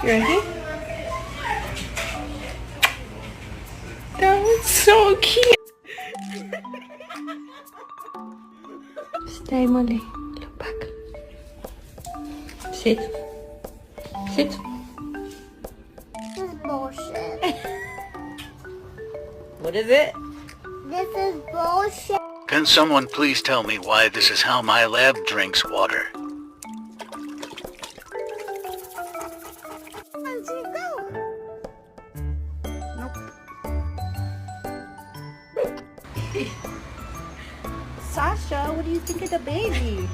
You ready? That was so cute. Stay, Molly. Look back. Sit. Sit. This is bullshit. What is it? This is bullshit. Can someone please tell me why this is how my lab drinks water? Where'd you go? Sasha, what do you think of the baby?